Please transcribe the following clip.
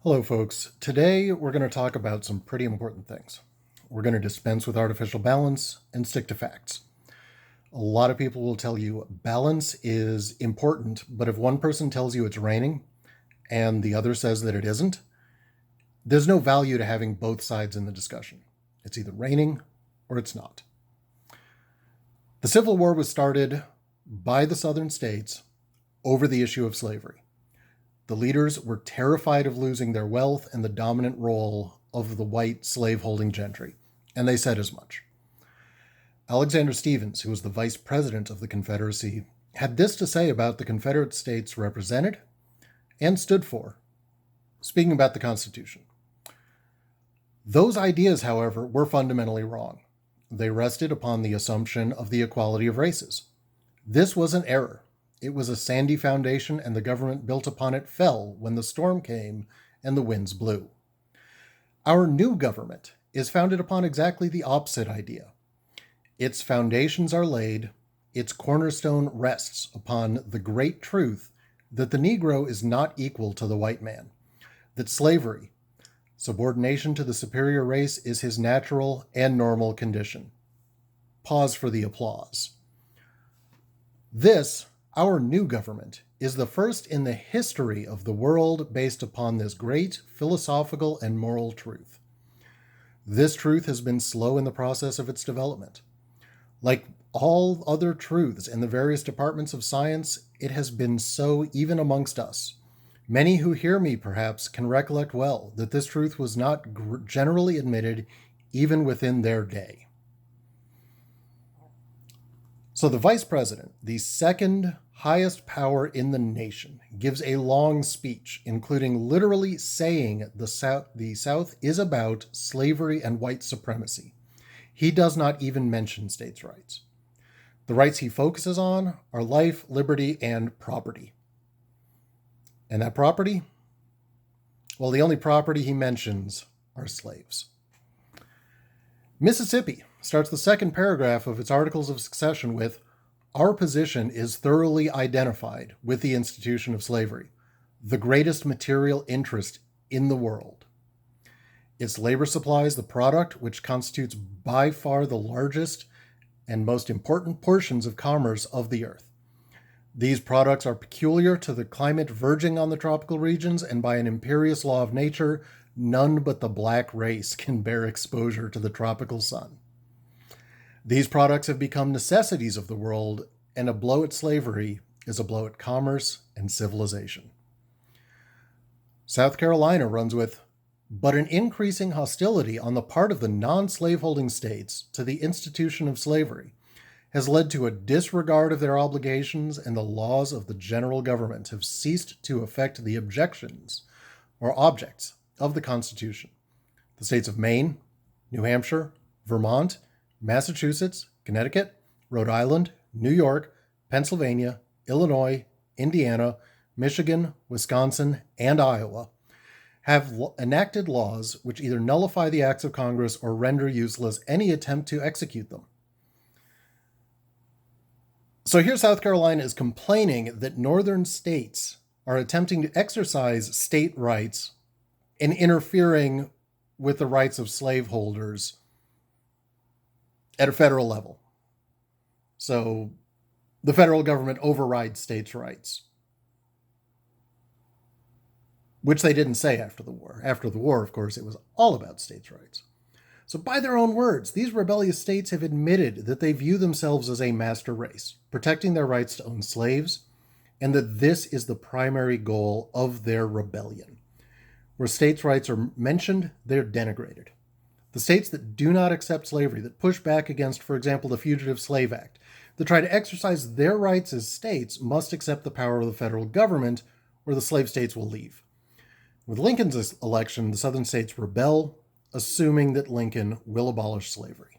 Hello, folks. Today we're going to talk about some pretty important things. We're going to dispense with artificial balance and stick to facts. A lot of people will tell you balance is important, but if one person tells you it's raining and the other says that it isn't, there's no value to having both sides in the discussion. It's either raining or it's not. The Civil War was started by the Southern states over the issue of slavery. The leaders were terrified of losing their wealth and the dominant role of the white slave-holding gentry, and they said as much. Alexander Stephens, who was the vice president of the Confederacy, had this to say about the Confederate states represented and stood for, speaking about the Constitution. Those ideas, however, were fundamentally wrong. They rested upon the assumption of the equality of races. This was an error. It was a sandy foundation, and the government built upon it fell when the storm came and the winds blew. Our new government is founded upon exactly the opposite idea. Its foundations are laid, its cornerstone rests upon the great truth that the Negro is not equal to the white man, that slavery, subordination to the superior race, is his natural and normal condition. Pause for the applause. This, our new government, is the first in the history of the world based upon this great philosophical and moral truth. This truth has been slow in the process of its development. Like all other truths in the various departments of science, it has been so even amongst us. Many who hear me, perhaps, can recollect well that this truth was not generally admitted even within their day. So the vice president, the second highest power in the nation, gives a long speech, including literally saying the South is about slavery and white supremacy. He does not even mention states' rights. The rights he focuses on are life, liberty, and property. And that property? Well, the only property he mentions are slaves. Mississippi starts the second paragraph of its Articles of Succession with, "Our position is thoroughly identified with the institution of slavery, the greatest material interest in the world. Its labor supplies the product which constitutes by far the largest and most important portions of commerce of the earth. These products are peculiar to the climate verging on the tropical regions, and by an imperious law of nature, none but the black race can bear exposure to the tropical sun. These products have become necessities of the world, and a blow at slavery is a blow at commerce and civilization." South Carolina runs with, "But an increasing hostility on the part of the non-slaveholding states to the institution of slavery has led to a disregard of their obligations, and the laws of the general government have ceased to affect the objections or objects of the Constitution. The states of Maine, New Hampshire, Vermont, Massachusetts, Connecticut, Rhode Island, New York, Pennsylvania, Illinois, Indiana, Michigan, Wisconsin, and Iowa have enacted laws which either nullify the acts of Congress or render useless any attempt to execute them." So here South Carolina is complaining that northern states are attempting to exercise state rights and interfering with the rights of slaveholders at a federal level. So the federal government overrides states' rights, which they didn't say after the war. After the war, of course, it was all about states' rights. So by their own words, these rebellious states have admitted that they view themselves as a master race, protecting their rights to own slaves, and that this is the primary goal of their rebellion. Where states' rights are mentioned, they're denigrated. The states that do not accept slavery, that push back against, for example, the Fugitive Slave Act, that try to exercise their rights as states, must accept the power of the federal government, or the slave states will leave. With Lincoln's election, the southern states rebel, assuming that Lincoln will abolish slavery.